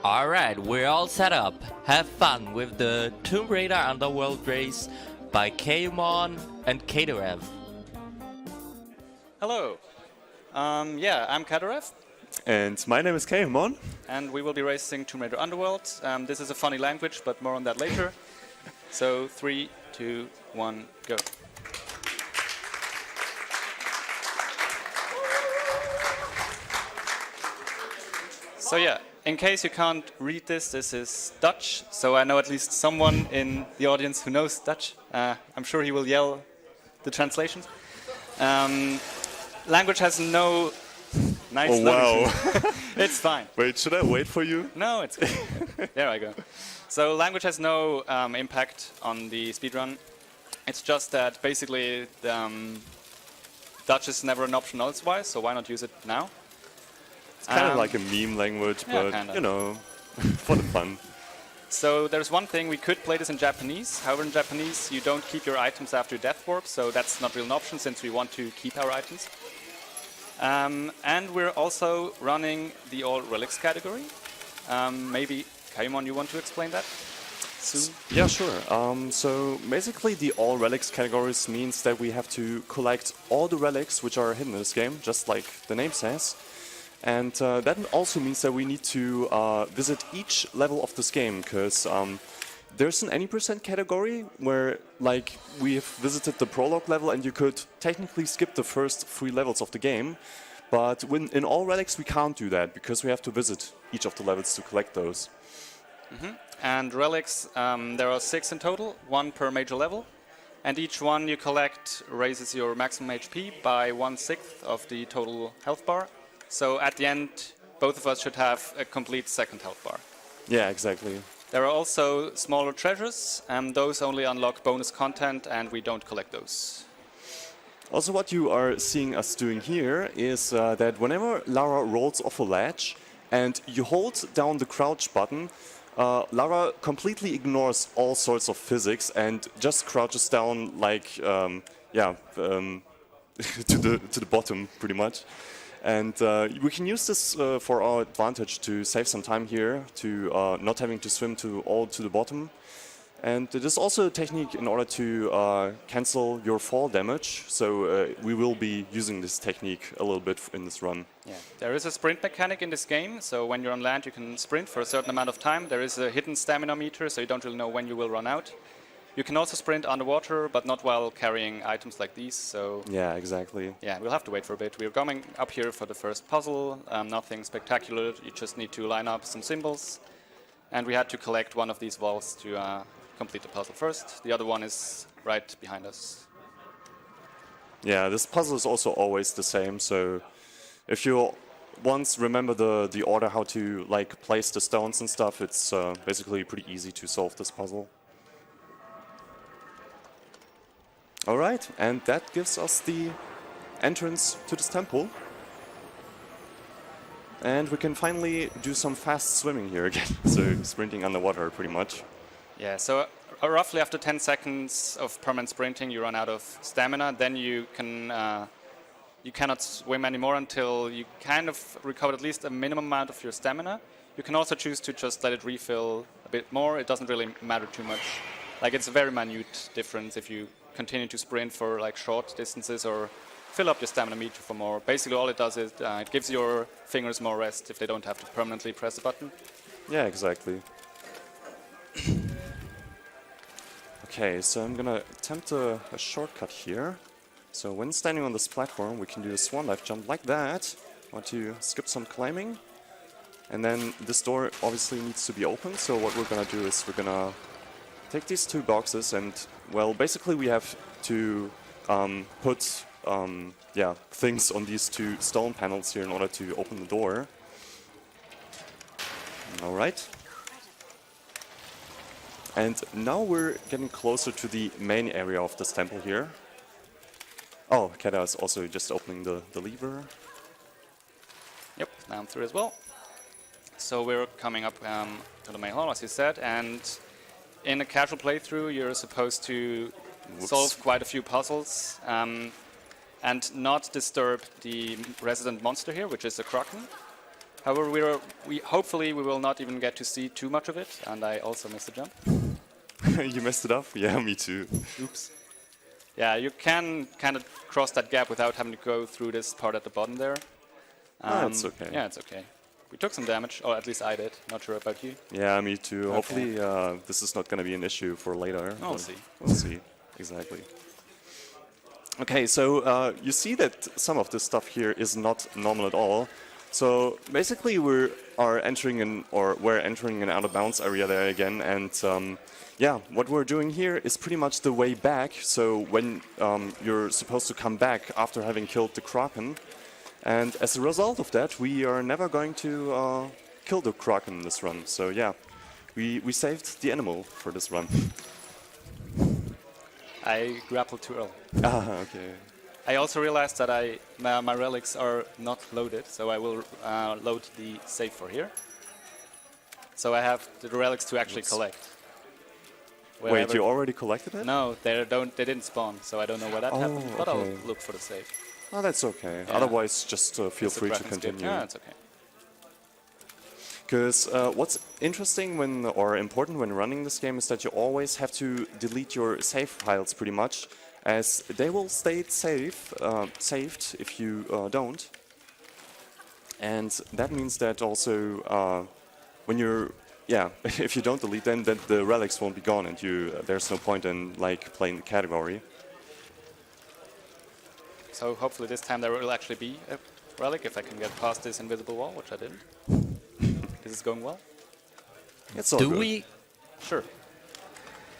Alright, we're all set up. Have fun with the Tomb Raider Underworld race by Kaimon and Cadarev. Hello. I'm Cadarev. And my name is Kaimon. And we will be racing Tomb Raider Underworld. This is a funny language, but more on that later. So 3, 2, 1, go. So yeah, in case you can't read this, this is Dutch. So I know at least someone in the audience who knows Dutch. I'm sure he will yell the translations. Language has no nice. Oh wow! It's fine. Wait, should I wait for you? No, it's good. There I go. So language has no impact on the speedrun. It's just that basically Dutch is never an option elsewise, so why not use it now? It's kind of like a meme language, but you know, for the fun. So there's one thing, we could play this in Japanese. However, in Japanese, you don't keep your items after your death warp, so that's not really an option since we want to keep our items. And we're also running the All Relics category. Maybe, Kaimon, you want to explain that soon? Yeah, sure. So basically the All Relics categories means that we have to collect all the relics which are hidden in this game, just like the name says. And that also means that we need to visit each level of this game, because there's an any percent category where, like, we've visited the prologue level and you could technically skip the first 3 levels of the game. But in All Relics we can't do that, because we have to visit each of the levels to collect those. Mm-hmm. And relics, there are 6 in total, 1 per major level. And each one you collect raises your maximum HP by 1/6 of the total health bar. So at the end, both of us should have a complete second health bar. Yeah, exactly. There are also smaller treasures, and those only unlock bonus content, and we don't collect those. Also, what you are seeing us doing here is that whenever Lara rolls off a ledge and you hold down the crouch button, Lara completely ignores all sorts of physics and just crouches down like, to the bottom, pretty much. And we can use this for our advantage to save some time here, to not having to swim to the bottom. And it is also a technique in order to cancel your fall damage. So we will be using this technique a little bit in this run. Yeah. There is a sprint mechanic in this game. So when you're on land, you can sprint for a certain amount of time. There is a hidden stamina meter, so you don't really know when you will run out. You can also sprint underwater, but not while carrying items like these. So yeah, exactly. Yeah, we'll have to wait for a bit. We're coming up here for the first puzzle. Nothing spectacular. You just need to line up some symbols. And we had to collect one of these walls to complete the puzzle first. The other one is right behind us. Yeah, this puzzle is also always the same. So if you once remember the order how to like place the stones and stuff, it's basically pretty easy to solve this puzzle. Alright, and that gives us the entrance to this temple. And we can finally do some fast swimming here again, so sprinting underwater pretty much. Yeah, so roughly after 10 seconds of permanent sprinting you run out of stamina, then you cannot swim anymore until you kind of recover at least a minimum amount of your stamina. You can also choose to just let it refill a bit more, it doesn't really matter too much. Like, it's a very minute difference if you continue to sprint for like short distances or fill up your stamina meter for more. Basically all it does is it gives your fingers more rest if they don't have to permanently press a button. Yeah, exactly. Okay, so I'm gonna attempt a shortcut here. So when standing on this platform we can do a swan dive jump like that. Want to skip some climbing. And then this door obviously needs to be open, so what we're gonna do is we're gonna take these 2 boxes and, well, basically we have to put things on these 2 stone panels here in order to open the door. Alright. And now we're getting closer to the main area of this temple here. Oh, Keda is also just opening the lever. Yep, now I'm through as well. So we're coming up to the main hall, as you said, and in a casual playthrough, you're supposed to solve quite a few puzzles and not disturb the resident monster here, which is a Kraken. However, hopefully we will not even get to see too much of it, and I also missed a jump. You messed it up? Yeah, me too. Oops. Yeah, you can kind of cross that gap without having to go through this part at the bottom there. It's okay. Yeah, it's okay. We took some damage, or at least I did. Not sure about you. Yeah, me too. Okay. Hopefully this is not going to be an issue for later. We'll see. We'll see, exactly. Okay, so you see that some of this stuff here is not normal at all. So basically we're entering an out of bounds area there again, and yeah, what we're doing here is pretty much the way back. So when you're supposed to come back after having killed the Kraken, and as a result of that, we are never going to kill the Kraken in this run. So yeah, we saved the animal for this run. I grappled too early. Ah, okay. I also realized that my relics are not loaded, so I will load the save for here. So I have the relics to actually collect. Wait, you already collected it? No, they didn't spawn, so I don't know where that happened, but okay. I'll look for the save. Oh, that's okay. Yeah. Otherwise, just feel free to Skip. continue. Yeah, it's okay. Because what's interesting or important when running this game is that you always have to delete your save files pretty much, as they will stay saved if you don't. And that means that also when you're, if you don't delete them, then the relics won't be gone, and there's no point in like playing the category. So hopefully this time there will actually be a relic if I can get past this invisible wall, which I didn't. This is going well. It's all Do good. we? Sure.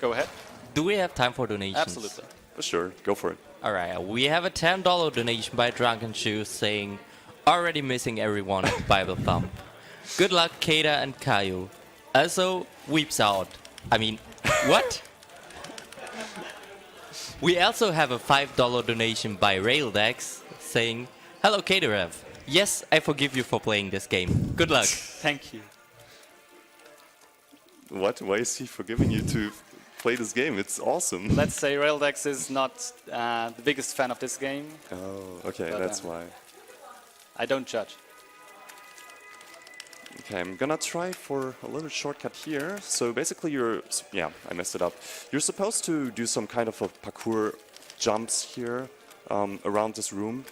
Go ahead. Do we have time for donations? Absolutely. Sure, go for it. All right, we have a $10 donation by Drunken Shoes saying, "Already missing everyone." Bible thumb. Good luck, Kada and Caillou. Also, weeps out. I mean, what? We also have a $5 donation by Relics saying, "Hello, Cadarev. Yes, I forgive you for playing this game. Good luck." Thank you. What? Why is he forgiving you to play this game? It's awesome. Let's say Relics is not the biggest fan of this game. Oh, okay, But, that's why. I don't judge. Okay, I'm gonna try for a little shortcut here. So basically I messed it up. You're supposed to do some kind of a parkour jumps here around this room.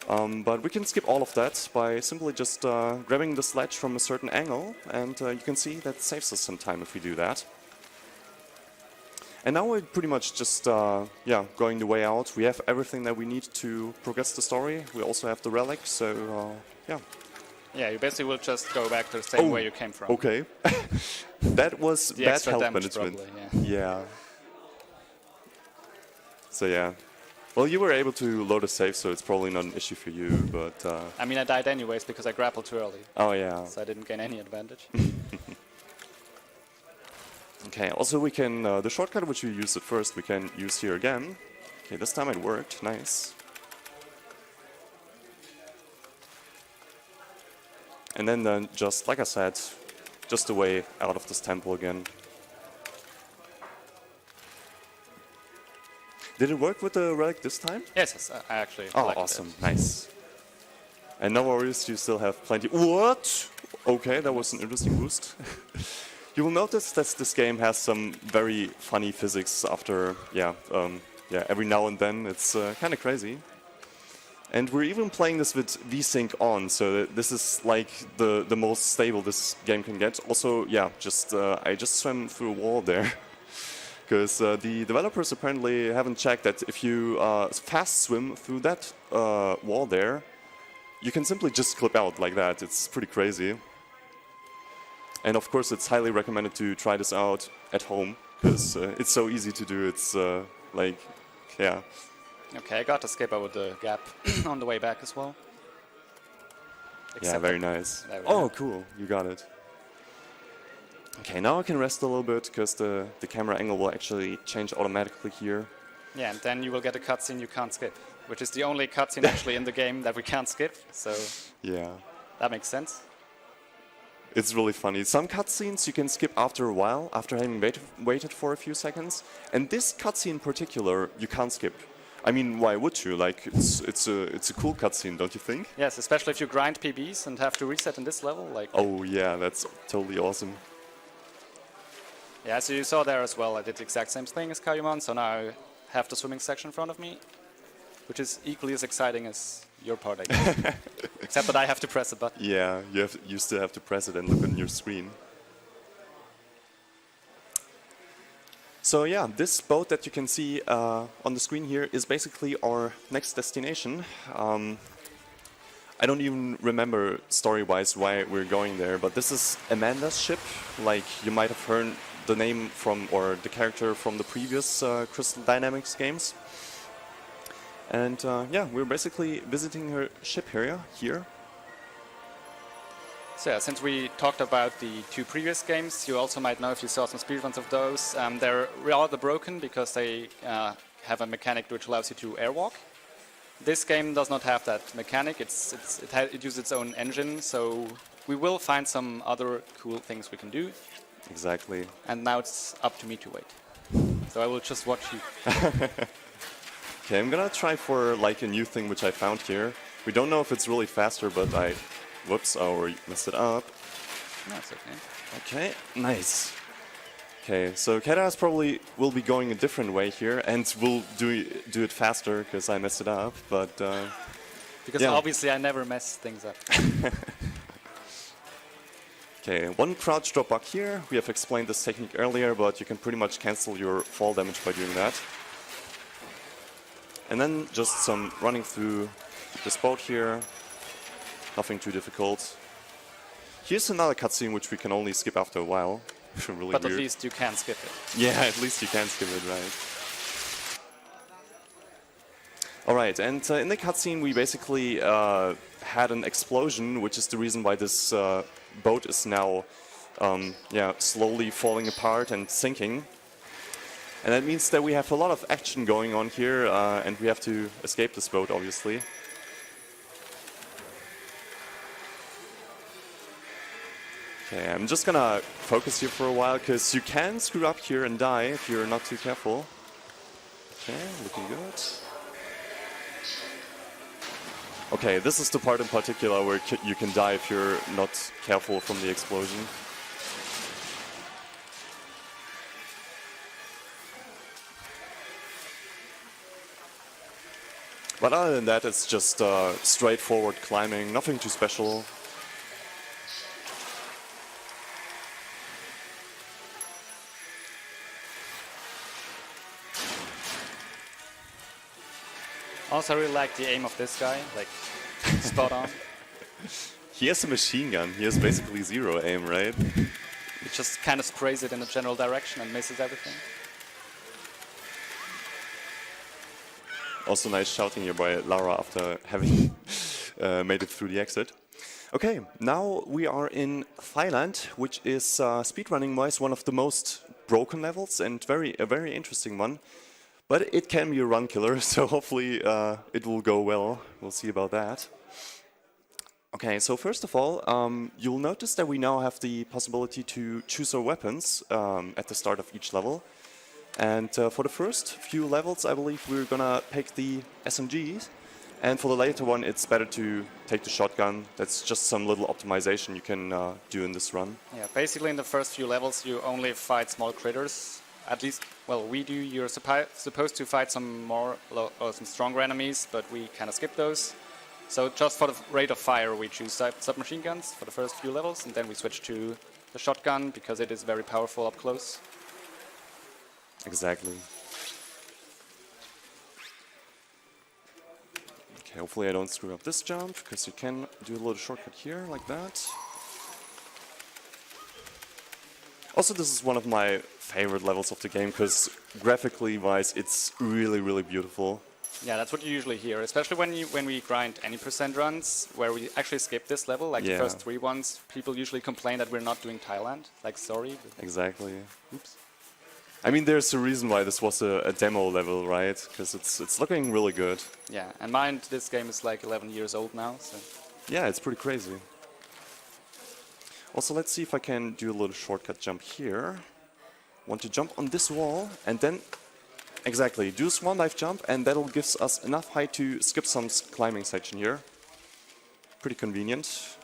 But we can skip all of that by simply just grabbing the sledge from a certain angle, and you can see that saves us some time if we do that. And now we're pretty much just going the way out. We have everything that we need to progress the story. We also have the relic, so yeah. Yeah, you basically will just go back to the same way you came from. Okay. That was The bad extra health damage management. probably, Yeah. So yeah. Well, you were able to load a save, so it's probably not an issue for you, but... I mean, I died anyways because I grappled too early. Oh, yeah. So I didn't gain any advantage. Okay, also we can... the shortcut which we used at first, we can use here again. Okay, this time it worked. Nice. And then just, like I said, just the way out of this temple again. Did it work with the relic this time? Yes, I actually Oh, collected awesome. it. Nice. And no worries, you still have plenty... What? Okay, that was an interesting boost. You will notice that this game has some very funny physics after, every now and then. It's kind of crazy. And we're even playing this with VSync on, so this is like the most stable this game can get. Also, I just swam through a wall there. Because the developers apparently haven't checked that if you fast swim through that wall there, you can simply just clip out like that. It's pretty crazy. And of course, it's highly recommended to try this out at home, because it's so easy to do. It's Okay, I got to skip over the gap on the way back as well. Yeah, very nice. There we Oh, go. cool. You got it. Okay, now I can rest a little bit, because the camera angle will actually change automatically here. Yeah, and then you will get a cutscene you can't skip, which is the only cutscene actually in the game that we can't skip, so Yeah. that makes sense. It's really funny. Some cutscenes you can skip after a while, after having waited for a few seconds. And this cutscene in particular, you can't skip. I mean, why would you? Like, it's a cool cutscene, don't you think? Yes, especially if you grind PBs and have to reset in this level. Like, Oh yeah, that's totally awesome. yeah, so you saw there as well, I did the exact same thing as Kayumon, so now I have the swimming section in front of me, which is equally as exciting as your part, I guess. Except that I have to press a button. Yeah, you still have to press it and look on your screen. So yeah, this boat that you can see on the screen here is basically our next destination. I don't even remember story-wise why we're going there, but this is Amanda's ship. Like, you might have heard the name from, or the character from the previous Crystal Dynamics games. And yeah, we're basically visiting her ship here. So yeah, since we talked about the 2 previous games, you also might know if you saw some speedruns of those, they're rather broken because they have a mechanic which allows you to airwalk. This game does not have that mechanic, it uses its own engine, so we will find some other cool things we can do. Exactly. And now it's up to me to wait. So I will just watch you. Okay, I'm gonna try for like a new thing which I found here. We don't know if it's really faster, but whoops, I already messed it up. No, it's okay. Okay, nice. Okay, so Cadarev probably will be going a different way here, and will do it faster because I messed it up. But because yeah. obviously I never mess things up. Okay, one crouch drop bug here. We have explained this technique earlier, but you can pretty much cancel your fall damage by doing that. And then just some running through this boat here. Nothing too difficult. Here's another cutscene which we can only skip after a while. Really But weird. at least you can skip it. Yeah, at least you can skip it, right. Alright, and in the cutscene we basically had an explosion, which is the reason why this boat is now slowly falling apart and sinking. And that means that we have a lot of action going on here, and we have to escape this boat, obviously. Okay, I'm just gonna focus here for a while, because you can screw up here and die if you're not too careful. Okay, looking good. Okay, this is the part in particular where you can die if you're not careful from the explosion. But other than that, it's just straightforward climbing, nothing too special. Also, I really like the aim of this guy, like, spot on. He has a machine gun. He has basically zero aim, right? He just kind of sprays it in a general direction and misses everything. Also nice shouting here by Lara after having made it through the exit. Okay, now we are in Thailand, which is speedrunning-wise one of the most broken levels and a very interesting one. But it can be a run killer, so hopefully it will go well. We'll see about that. Okay, so first of all, you'll notice that we now have the possibility to choose our weapons at the start of each level. And for the first few levels, I believe we're gonna pick the SMGs. And for the later one, it's better to take the shotgun. That's just some little optimization you can do in this run. Yeah, basically in the first few levels, you only fight small critters. At least, well, we do. You're supposed to fight some some stronger enemies, but we kind of skip those. So just for the rate of fire, we choose submachine guns for the first few levels, and then we switch to the shotgun because it is very powerful up close. Exactly. Okay, hopefully I don't screw up this jump, because you can do a little shortcut here, like that. Also, this is one of my favorite levels of the game, because graphically wise, it's really beautiful. Yeah, that's what you usually hear, especially when we grind any percent runs, where we actually skip this level, like the first 3 ones. People usually complain that we're not doing Thailand, like sorry. Exactly. Oops. I mean, there's a reason why this was a demo level, right? Because it's looking really good. Yeah, and mind, this game is like 11 years old now, so... Yeah, it's pretty crazy. Also, let's see if I can do a little shortcut jump here. Want to jump on this wall, and then Exactly. Do a swan dive jump, and that'll gives us enough height to skip some climbing section here. Pretty convenient.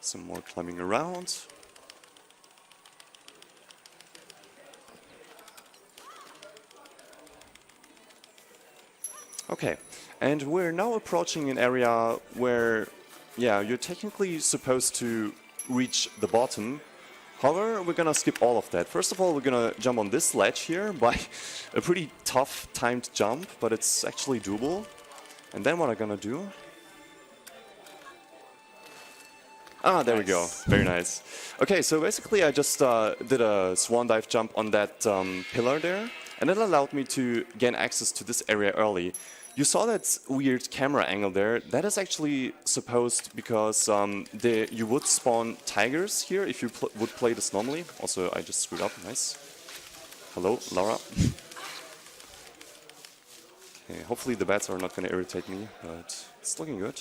Some more climbing around. Okay, and we're now approaching an area where, yeah, you're technically supposed to reach the bottom. However, we're gonna skip all of that. First of all, we're gonna jump on this ledge here by a pretty tough timed jump, but it's actually doable. And then what I'm gonna do... Ah, there we go. Very nice. Okay, so basically I just did a swan dive jump on that pillar there, and it allowed me to gain access to this area early. You saw that weird camera angle there. That is actually supposed because you would spawn tigers here if you would play this normally. Also, I just screwed up. Nice. Hello, Laura. Okay, hopefully the bats are not going to irritate me, but it's looking good.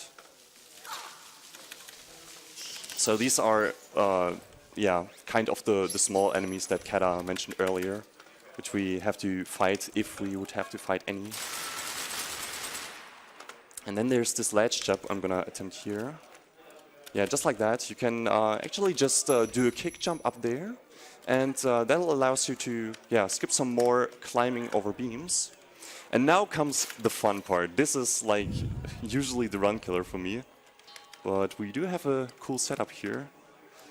So these are, yeah, kind of the small enemies that Kada mentioned earlier, which we have to fight if we would have to fight any. And then there's this ledge jump I'm gonna attempt here. Yeah, just like that. You can actually just do a kick jump up there, and that'll allow you to, yeah, skip some more climbing over beams. And now comes the fun part. This is like usually the run killer for me. But we do have a cool setup here,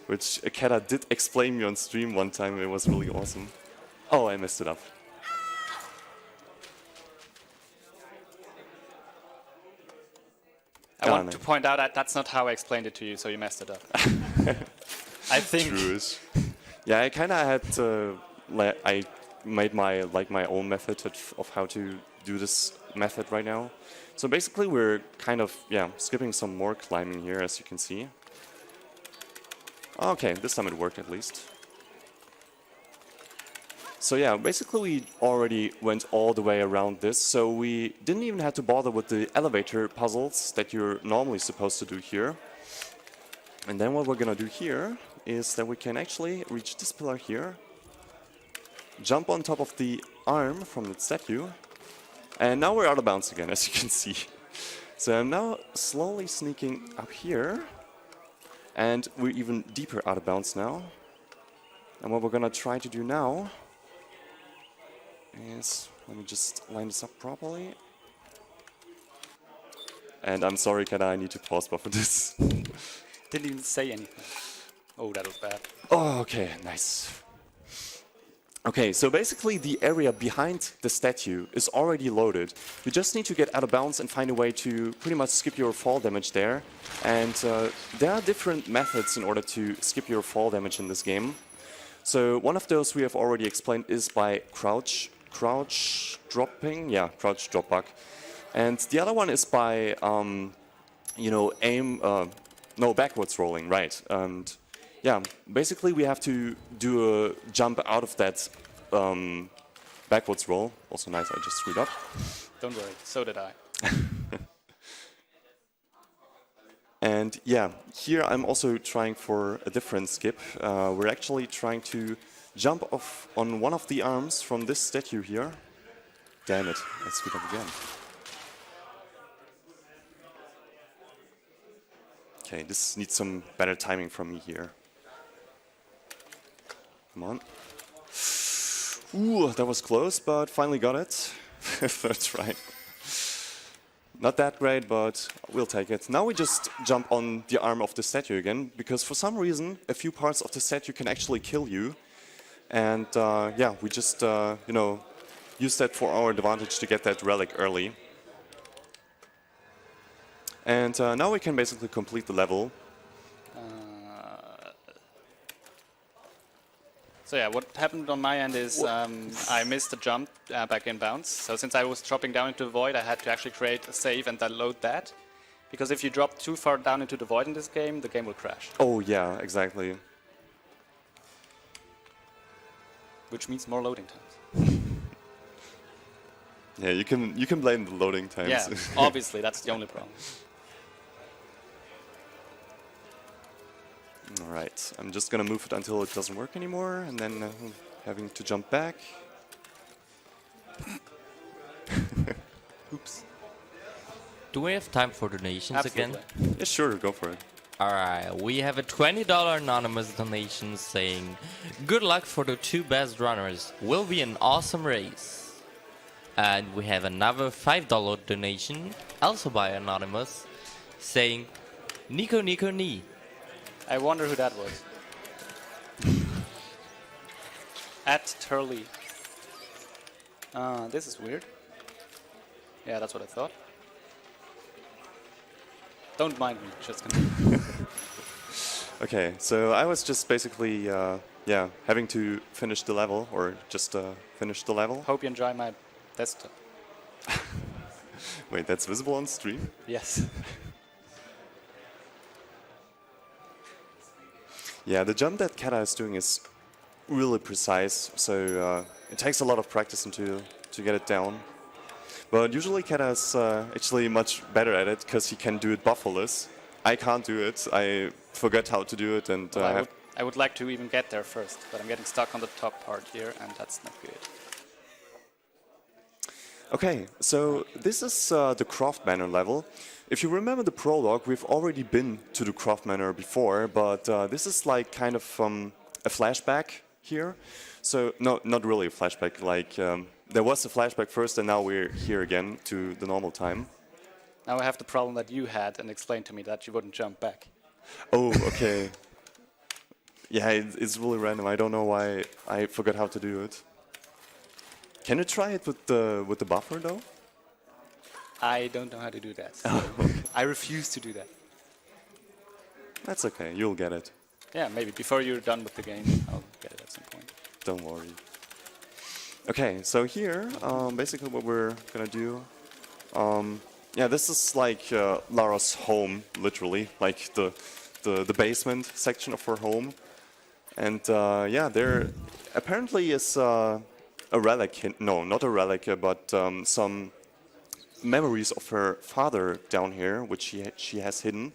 which Akeda did explain me on stream one time. It was really awesome. Oh, I messed it up. I want to point out that that's not how I explained it to you, so you messed it up. I think. True-ish. Yeah, I kind of had I made my own method of how to do this method right now. So basically we're kind of, yeah, skipping some more climbing here, as you can see. Okay, this time it worked at least. So yeah, basically we already went all the way around this, so we didn't even have to bother with the elevator puzzles that you're normally supposed to do here. And then what we're gonna do here is that we can actually reach this pillar here, jump on top of the arm from the statue, and now we're out of bounds again, as you can see. So I'm now slowly sneaking up here, and we're even deeper out of bounds now. And what we're gonna try to do now is, let me just line this up properly. And I'm sorry, Kada, I need to pause buffer this. Didn't even say anything. Oh, that was bad. Oh, okay, nice. Okay, so basically the area behind the statue is already loaded. You just need to get out of bounds and find a way to pretty much skip your fall damage there. And there are different methods in order to skip your fall damage in this game. So one of those we have already explained is by crouch dropping, yeah, crouch drop bug. And the other one is by, you know, backwards rolling, right? And yeah, basically we have to do a jump out of that backwards roll. Also nice, I just screwed up. Don't worry, so did I. And yeah, here I'm also trying for a different skip. We're actually trying to jump off on one of the arms from this statue here. Damn it, I screwed up again. Okay, this needs some better timing from me here. Come on. Ooh, that was close, but finally got it. Third try. Not that great, but we'll take it. Now we just jump on the arm of the statue again, because for some reason, a few parts of the statue can actually kill you. And yeah, we just, you know, use that for our advantage to get that relic early. And now we can basically complete the level. So yeah, what happened on my end is I missed the jump back in bounds. So since I was dropping down into the void, I had to actually create a save and then load that. Because if you drop too far down into the void in this game, the game will crash. Oh yeah, exactly. Which means more loading times. Yeah, you can blame the loading times. Yeah, obviously, that's the only problem. Alright, I'm just gonna move it until it doesn't work anymore, and then having to jump back. Oops. Do we have time for donations again? Absolutely. Yeah, sure, go for it. Alright, we have a $20 anonymous donation saying, good luck for the 2 best runners, will be an awesome race. And we have another $5 donation, also by anonymous, saying, Nico Nico Ni. I wonder who that was. At Turley. This is weird. Yeah, that's what I thought. Don't mind me, just continue. Okay, so I was just basically, yeah, having to finish the level, or just finish the level. Hope you enjoy my desktop. Wait, that's visible on stream? Yes. Yeah, the jump that Kata is doing is really precise, so it takes a lot of practice to get it down. But usually Kata is actually much better at it because he can do it bufferless. I can't do it. I forget how to do it, and Well, I would like to even get there first, but I'm getting stuck on the top part here, and that's not good. Okay, so this is the Craft Manor level. If you remember the prologue, we've already been to the Craft Manor before, but this is like kind of a flashback here. So, no, not really a flashback, like there was a flashback first and now we're here again to the normal time. Now I have the problem that you had and explained to me that you wouldn't jump back. Oh, okay. Yeah, it's really random. I don't know why I forgot how to do it. Can you try it with the buffer though? I don't know how to do that. So I refuse to do that. That's okay, you'll get it. Yeah, maybe before you're done with the game, I'll get it at some point. Don't worry. Okay, so here, basically what we're gonna do, yeah, this is like Lara's home, literally, like the basement section of her home. And yeah, there apparently is a relic, no, not a relic, but some memories of her father down here, which she has hidden.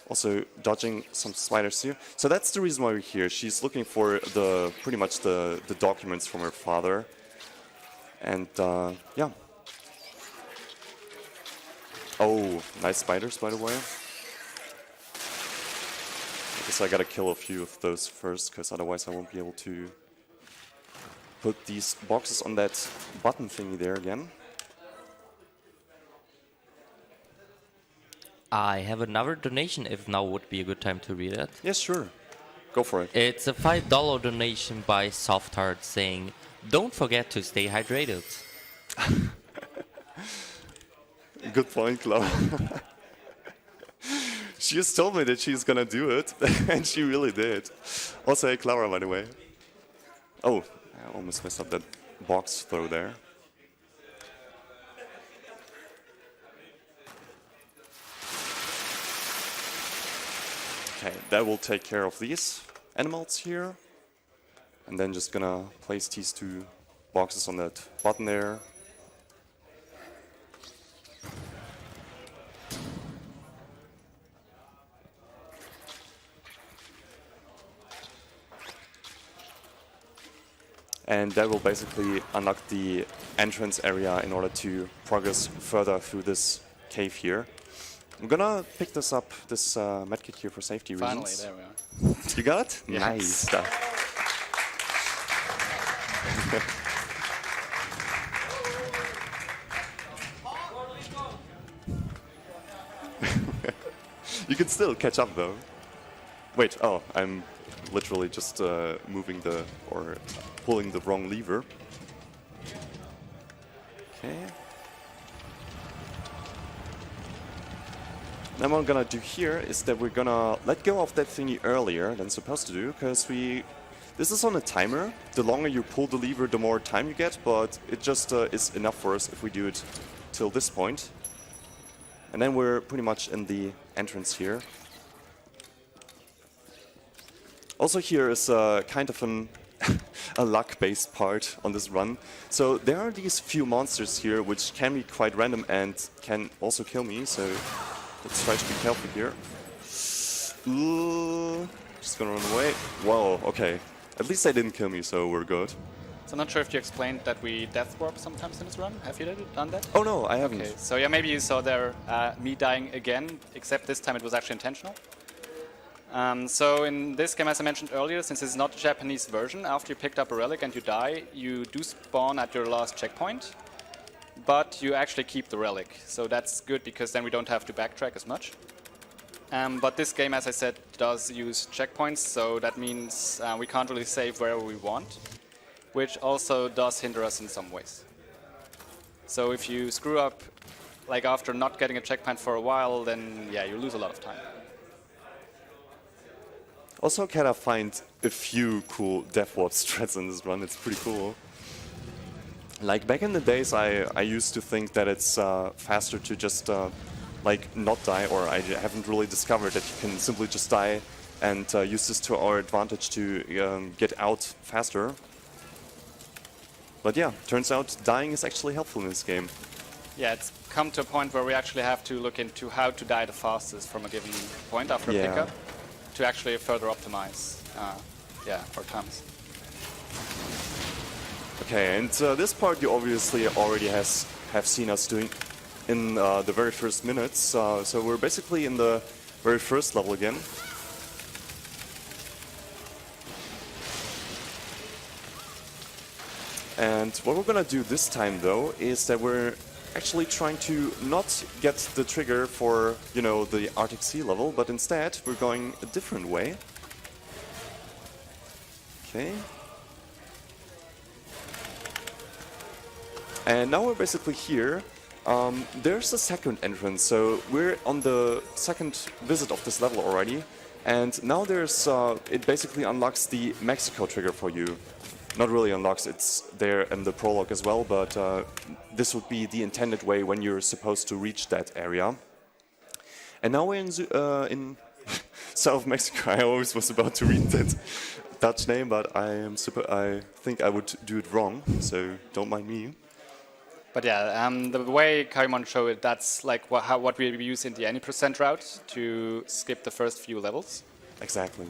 Also dodging some spiders here. So that's the reason why we're here. She's looking for pretty much the documents from her father. And yeah. Oh, nice spiders, by the way. I guess I gotta kill a few of those first, because otherwise I won't be able to put these boxes on that button thingy there again. I have another donation if now would be a good time to read it. Yes, sure. Go for it. It's a $5 donation by Softheart saying, don't forget to stay hydrated. Good point, Clara. She just told me that she's gonna do it, and she really did. Also, hey, Clara, by the way. Oh, I almost messed up that box throw there. Okay, that will take care of these animals here. And then just gonna place these two boxes on that button there. And that will basically unlock the entrance area in order to progress further through this cave here. I'm gonna pick this up, this medkit here for safety Finally, reasons. there we are. You got it? Yes. Nice stuff. You can still catch up though. Wait, oh, I'm literally just moving or pulling the wrong lever. Okay. Now what I'm gonna do here is that we're gonna let go of that thingy earlier than supposed to do, because this is on a timer. The longer you pull the lever, the more time you get, but it just is enough for us if we do it till this point. And then we're pretty much in the entrance here. Also here is kind of a luck-based part on this run. So there are these few monsters here which can be quite random and can also kill me, so let's try to be careful here. Just gonna run away. Whoa, okay. At least they didn't kill me, so we're good. So I'm not sure if you explained that we death warp sometimes in this run. Have you done that? Oh no, I haven't. Okay, so yeah, maybe you saw there me dying again, except this time it was actually intentional. So in this game, as I mentioned earlier, since it's not a Japanese version, after you picked up a relic and you die, you do spawn at your last checkpoint, but you actually keep the relic. So that's good because then we don't have to backtrack as much. But this game, as I said, does use checkpoints, so that means we can't really save wherever we want, which also does hinder us in some ways. So if you screw up, like after not getting a checkpoint for a while, then yeah, you lose a lot of time. Also, can I find a few cool death warp strats in this run? It's pretty cool. Like back in the days, I used to think that it's faster to just like not die, or I haven't really discovered that you can simply just die and use this to our advantage to get out faster. But yeah, turns out dying is actually helpful in this game. Yeah, it's come to a point where we actually have to look into how to die the fastest from a given point after a pickup to actually further optimize our times. Okay, and this part you obviously already have seen us doing in the very first minutes. So we're basically in the very first level again. And what we're gonna do this time, though, is that we're actually trying to not get the trigger for, you know, the Arctic Sea level, but instead we're going a different way. Okay. And now we're basically here. There's a second entrance, so we're on the second visit of this level already. And now there's, it basically unlocks the Mexico trigger for you. Not really unlocks, it's there in the prologue as well, but this would be the intended way when you're supposed to reach that area. And now we're in South Mexico. I always was about to read that Dutch name, but I think I would do it wrong, so don't mind me. But yeah, the way Kaimon showed it, that's like what we use in the any % route to skip the first few levels. Exactly.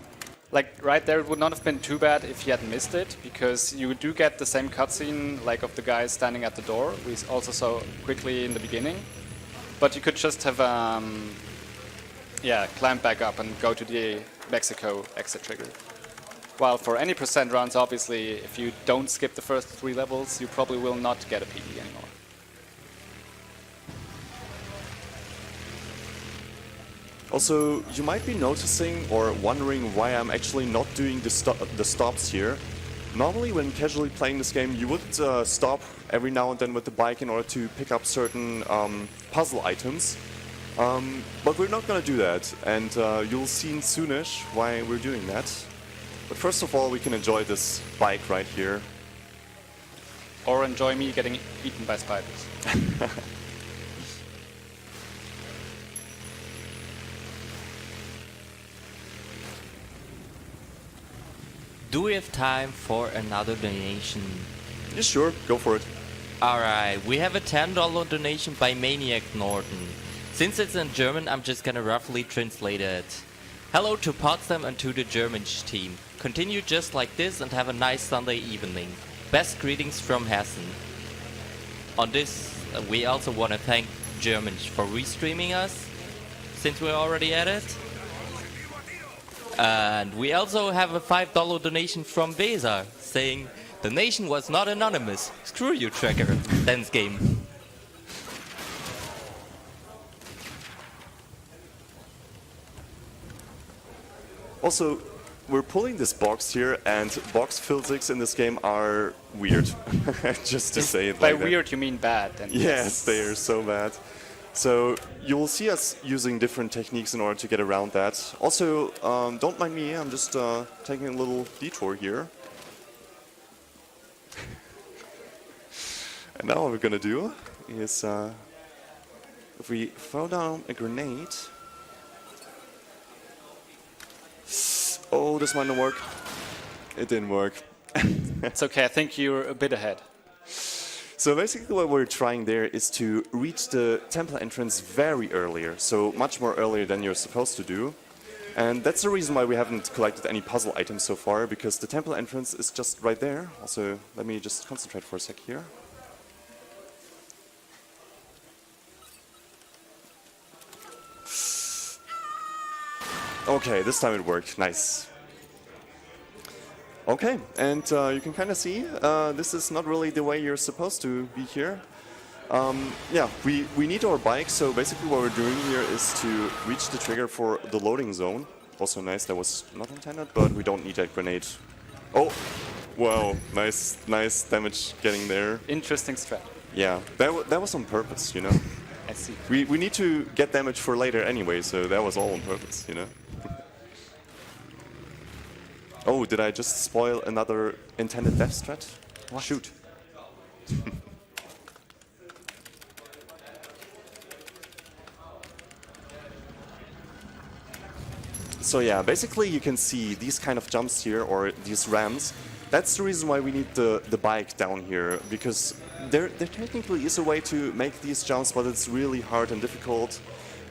Like right there, it would not have been too bad if you had missed it, because you do get the same cutscene like of the guy standing at the door. We also saw quickly in the beginning, but you could just have climb back up and go to the Mexico exit trigger. While for any % runs, obviously, if you don't skip the first 3 levels, you probably will not get a PD anymore. Also, you might be noticing or wondering why I'm actually not doing the stops here. Normally, when casually playing this game, you would stop every now and then with the bike in order to pick up certain puzzle items. But we're not going to do that, and you'll see soonish why we're doing that. But first of all, we can enjoy this bike right here. Or enjoy me getting eaten by spiders. Do we have time for another donation? Yeah, sure, go for it. Alright, we have a $10 donation by Maniac Norton. Since it's in German, I'm just gonna roughly translate it. Hello to Potsdam and to the German team. Continue just like this and have a nice Sunday evening. Best greetings from Hessen. On this, we also want to thank Germans for restreaming us, since we're already at it. And we also have a $5 donation from Beza, saying, the nation was not anonymous. Screw you, tracker. Thanks, game. Also, we're pulling this box here, and box physics in this game are weird. Just to say it by like that. By weird, you mean bad. Then yes, they are so bad. So you'll see us using different techniques in order to get around that. Also, don't mind me, I'm just taking a little detour here. And now what we're gonna do is, if we throw down a grenade... Oh, this might not work. It didn't work. It's okay, I think you're a bit ahead. So basically what we're trying there is to reach the temple entrance very earlier, so much more earlier than you're supposed to do. And that's the reason why we haven't collected any puzzle items so far, because the temple entrance is just right there. Also, let me just concentrate for a sec here. Okay, this time it worked. Nice. Okay, and you can kind of see this is not really the way you're supposed to be here. Yeah, we need our bike, so basically what we're doing here is to reach the trigger for the loading zone. Also nice, that was not intended, but we don't need that grenade. Oh, wow, nice damage getting there. Interesting strat. Yeah, that was on purpose, you know. I see. We need to get damage for later anyway, so that was all on purpose, you know. Oh, did I just spoil another intended death strat? What? Shoot. So yeah, basically you can see these kind of jumps here, or these ramps. That's the reason why we need the bike down here, because there technically is a way to make these jumps, but it's really hard and difficult.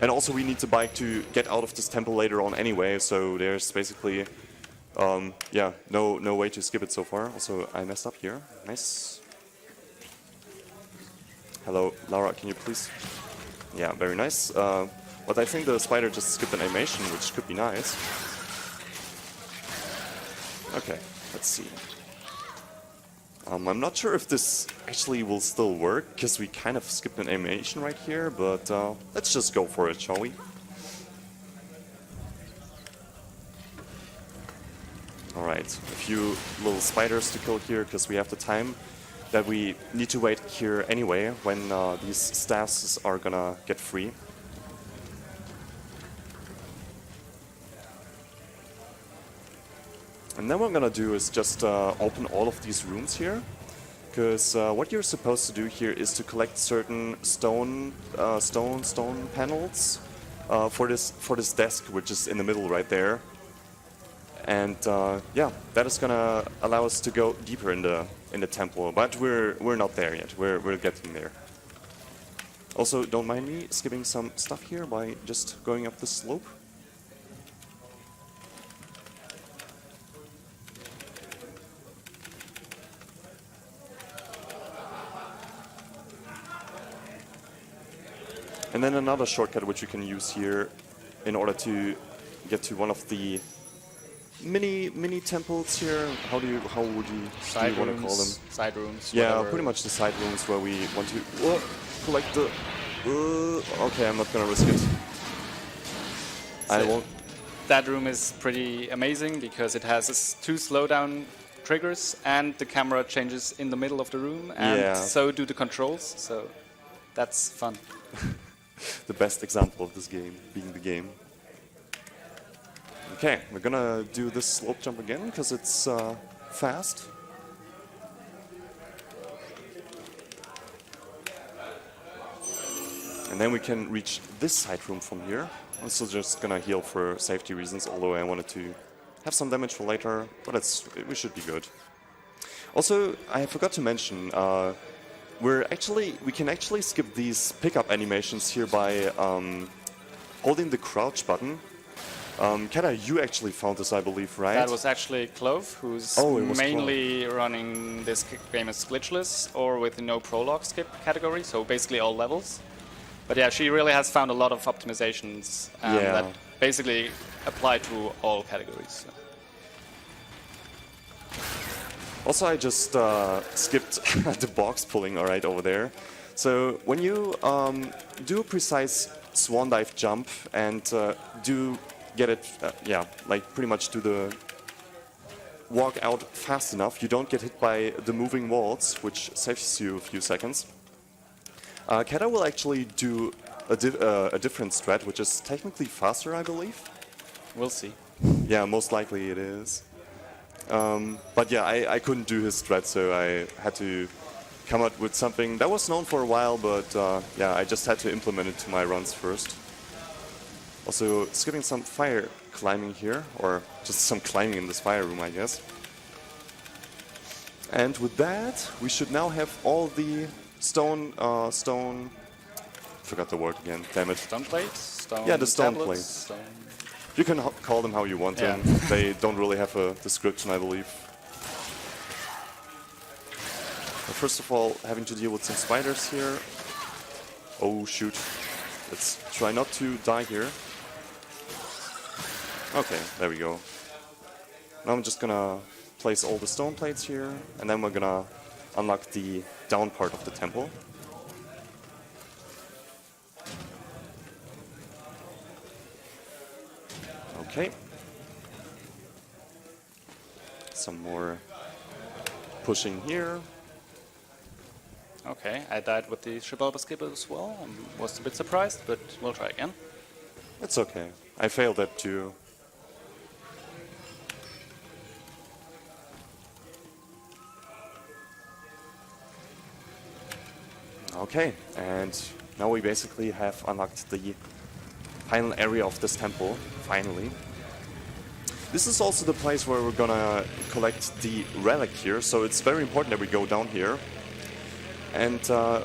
And also we need the bike to get out of this temple later on anyway, so there's basically yeah, no way to skip it so far. Also, I messed up here. Nice. Hello, Laura, can you please? Yeah, very nice. But I think the spider just skipped an animation, which could be nice. Okay, let's see. I'm not sure if this actually will still work, because we kind of skipped an animation right here, but let's just go for it, shall we? Alright, a few little spiders to kill here, because we have the time that we need to wait here anyway, when these staffs are gonna get free. And then what I'm gonna do is just open all of these rooms here, because what you're supposed to do here is to collect certain stone panels for this desk, which is in the middle right there. And yeah, that is gonna allow us to go deeper in the temple, but we're not there yet. We're getting there. Also, don't mind me skipping some stuff here by just going up the slope. And then another shortcut which you can use here in order to get to one of the mini temples here. How would you want to call them? Side rooms. Yeah, whatever. pretty much the side rooms where we want to collect the. Okay, I'm not gonna risk it. I won't. That room is pretty amazing because it has two slowdown triggers and the camera changes in the middle of the room, and so do the controls. So that's fun. The best example of this game being the game. Okay, we're gonna do this slope jump again because it's fast. And then we can reach this side room from here. I'm still just gonna heal for safety reasons, although I wanted to have some damage for later, but we should be good. Also, I forgot to mention, we can actually skip these pickup animations here by holding the crouch button. Kada, you actually found this, I believe, right? That was actually Clove, who's mainly running this game as glitchless or with the no prologue skip category, so basically all levels. But yeah, she really has found a lot of optimizations that basically apply to all categories. So. Also, I just skipped the box pulling right over there. So when you do a precise swan dive jump and do get it, like pretty much do the walk out fast enough, you don't get hit by the moving walls, which saves you a few seconds. Kada will actually do a different strat, which is technically faster, I believe. We'll see. Yeah, most likely it is. But yeah, I couldn't do his strat, so I had to come up with something that was known for a while, but yeah, I just had to implement it to my runs first. Also, skipping some fire climbing here, or just some climbing in this fire room, I guess. And with that, we should now have all the forgot the word again, damn it. Stone plates? Stone Yeah, the stone tablets, plates. stone. You can call them how you want them. They don't really have a description, I believe. But first of all, having to deal with some spiders here. Oh shoot. Let's try not to die here. Okay, there we go. Now I'm just gonna place all the stone plates here, and then we're gonna unlock the down part of the temple. Okay. Some more pushing here. Okay, I died with the Shibalba skipper as well. I was a bit surprised, but we'll try again. It's okay. I failed that too. Okay, and now we basically have unlocked the final area of this temple, finally. This is also the place where we're gonna collect the relic here, so it's very important that we go down here. And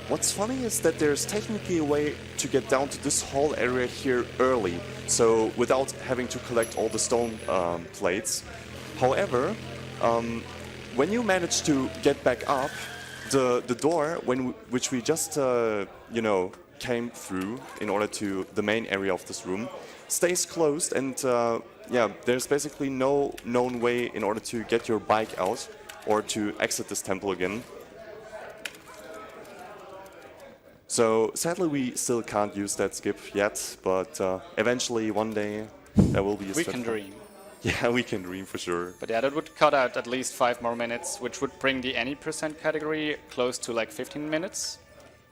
what's funny is that there's technically a way to get down to this whole area here early, so without having to collect all the stone plates. However, when you manage to get back up, the door which we just you know, came through in order to the main area of this room stays closed, and yeah, there's basically no known way in order to get your bike out or to exit this temple again. So sadly we still can't use that skip yet, but eventually one day there will be a We can dream. Yeah, we can dream for sure. But yeah, that would cut out at least 5 more minutes, which would bring the any percent category close to like 15 minutes.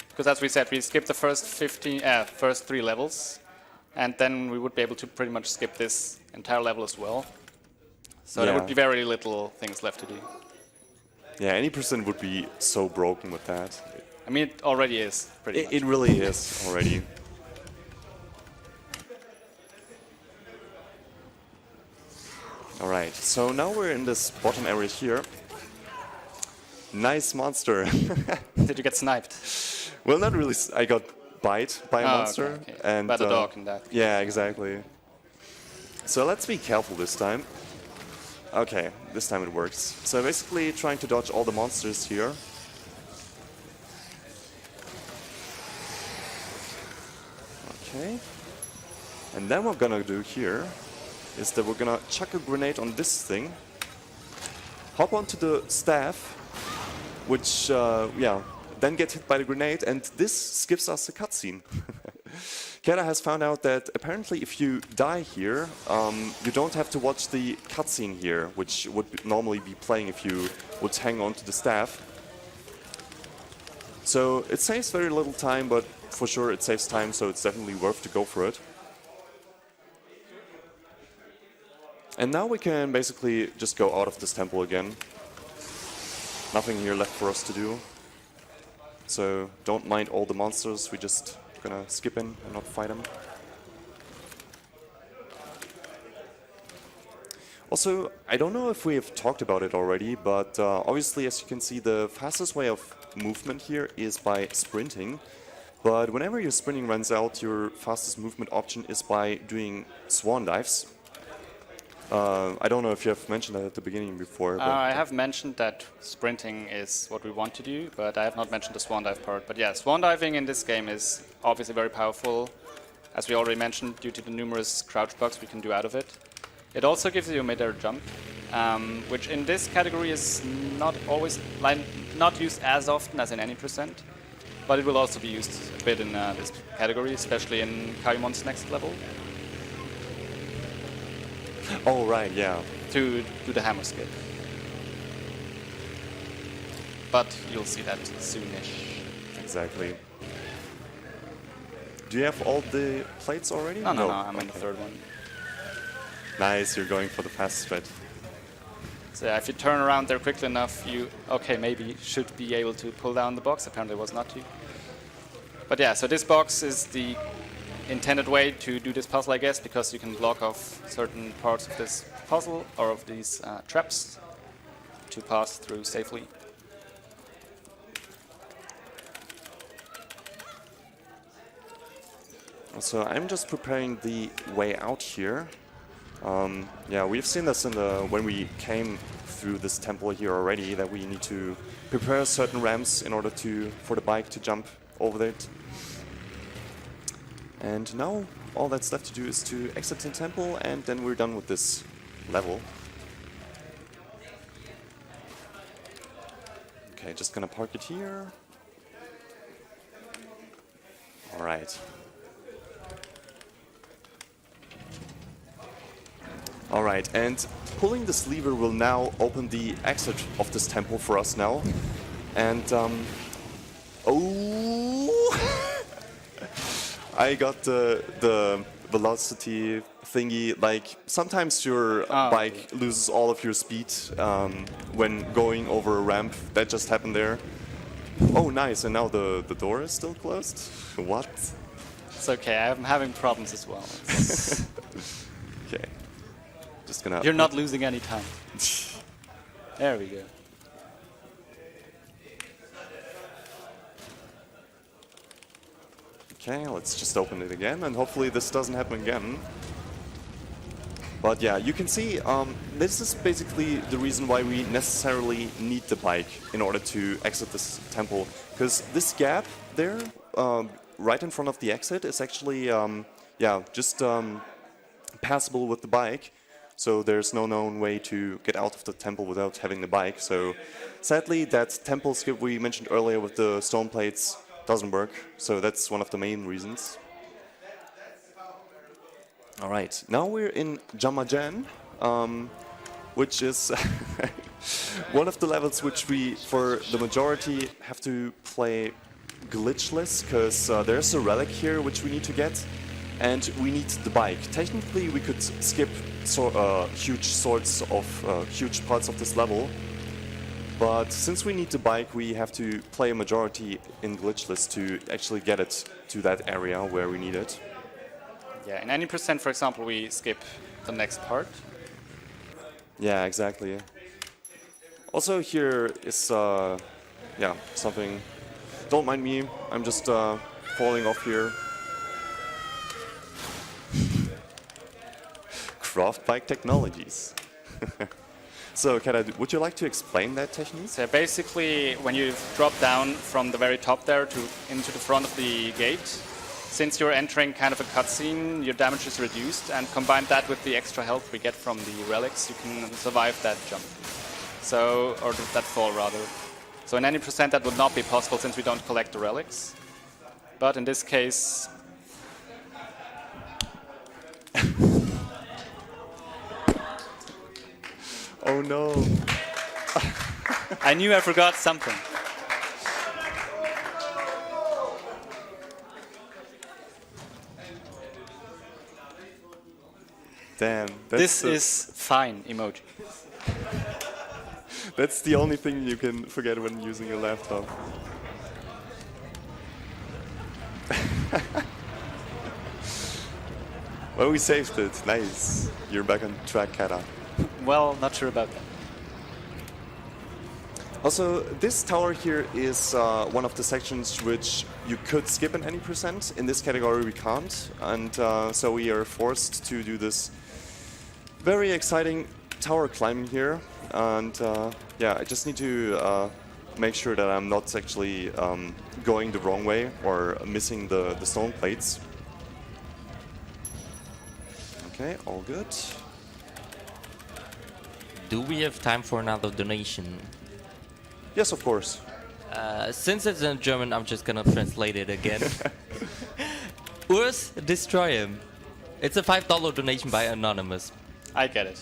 Because as we said, we skipped the first 3 levels, and then we would be able to pretty much skip this entire level as well. So there would be very little things left to do. Yeah, any percent would be so broken with that. I mean, it already is, pretty much. It really is already. Alright, so now we're in this bottom area here. Nice monster. Did you get sniped? Well, not really. I got bite by a monster. Okay. And, by the dog in that. Yeah, exactly. So let's be careful this time. Okay, this time it works. So basically trying to dodge all the monsters here. Okay. And then what we're gonna do here is that we're gonna chuck a grenade on this thing, hop onto the staff, which, yeah, then get hit by the grenade, and this skips us a cutscene. Cadarev has found out that apparently if you die here, you don't have to watch the cutscene here, which would normally be playing if you would hang on to the staff. So it saves very little time, but for sure it saves time, so it's definitely worth to go for it. And now we can basically just go out of this temple again. Nothing here left for us to do. So don't mind all the monsters, we're just gonna skip in and not fight them. Also, I don't know if we have talked about it already, but obviously, as you can see, the fastest way of movement here is by sprinting. But whenever your sprinting runs out, your fastest movement option is by doing swan dives. I don't know if you have mentioned that at the beginning before. But I have mentioned that sprinting is what we want to do, but I have not mentioned the swan dive part. But yeah, swan diving in this game is obviously very powerful, as we already mentioned, due to the numerous crouch bugs we can do out of it. It also gives you a mid-air jump, which in this category is not always not used as often as in any percent, but it will also be used a bit in this category, especially in Kaimon's next level. Oh, right, yeah. To do the hammer skip. But you'll see that soonish. Exactly. Do you have all the plates already? No, I'm on the third one. Nice, you're going for the fast spread. So yeah, if you turn around there quickly enough, you, maybe should be able to pull down the box. Apparently it was not to. But yeah, so this box is the intended way to do this puzzle, I guess, because you can block off certain parts of this puzzle or of these traps to pass through safely. So I'm just preparing the way out here. Yeah, we've seen this in the when we came through this temple here already, that we need to prepare certain ramps in order for the bike to jump over it. And now all that's left to do is to exit the temple, and then we're done with this level. Okay, just gonna park it here. All right. All right, and pulling this lever will now open the exit of this temple for us now. And, oh! I got the velocity thingy. Like, sometimes your bike loses all of your speed when going over a ramp. That just happened there. Oh, nice, and now the door is still closed? What? It's okay, I'm having problems as well. Okay. Just gonna... You're not losing any time. There we go. Okay, let's just open it again, and hopefully this doesn't happen again. But yeah, you can see this is basically the reason why we necessarily need the bike in order to exit this temple. Because this gap there, right in front of the exit, is actually yeah, just passable with the bike. So there's no known way to get out of the temple without having the bike. So sadly, that temple skip we mentioned earlier with the stone plates doesn't work. So that's one of the main reasons. All right, now we're in Jamajan, which is one of the levels which we, for the majority, have to play glitchless, because there's a relic here which we need to get, and we need the bike. Technically, we could skip huge parts of this level, but since we need the bike, we have to play a majority in glitchless to actually get it to that area where we need it. Yeah, in any percent, for example, we skip the next part. Yeah, exactly. Also, here is yeah, something. Don't mind me. I'm just falling off here. Craft bike technologies. So, Cadarev, would you like to explain that technique? So basically, when you drop down from the very top there into the front of the gate, since you're entering kind of a cutscene, your damage is reduced, and combine that with the extra health we get from the relics, you can survive that jump. So, or that fall rather. So in any percent that would not be possible since we don't collect the relics. But in this case... Oh no! I knew I forgot something. Damn. This is fine emoji. That's the only thing you can forget when using your laptop. Well, we saved it. Nice. You're back on track, Kata. Well, not sure about that. Also, this tower here is one of the sections which you could skip in any percent. In this category we can't, and so we are forced to do this very exciting tower climbing here. And yeah, I just need to make sure that I'm not actually going the wrong way or missing the stone plates. Okay, all good. Do we have time for another donation? Yes, of course. Since it's in German, I'm just gonna translate it again. Urs, destroy him. It's a $5 donation by Anonymous. I get it.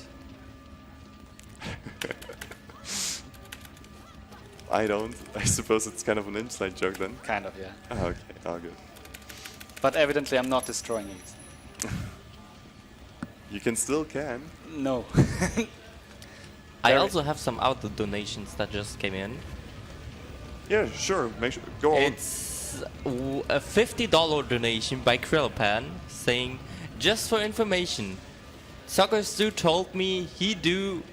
I don't. I suppose it's kind of an inside joke then. Kind of, yeah. Oh, okay, all good. But evidently I'm not destroying it. You still can. No. I also have some other donations that just came in. Yeah, sure. Make sure. Go on. It's a $50 donation by Krillpan saying, just for information, Soccer Stu told me he do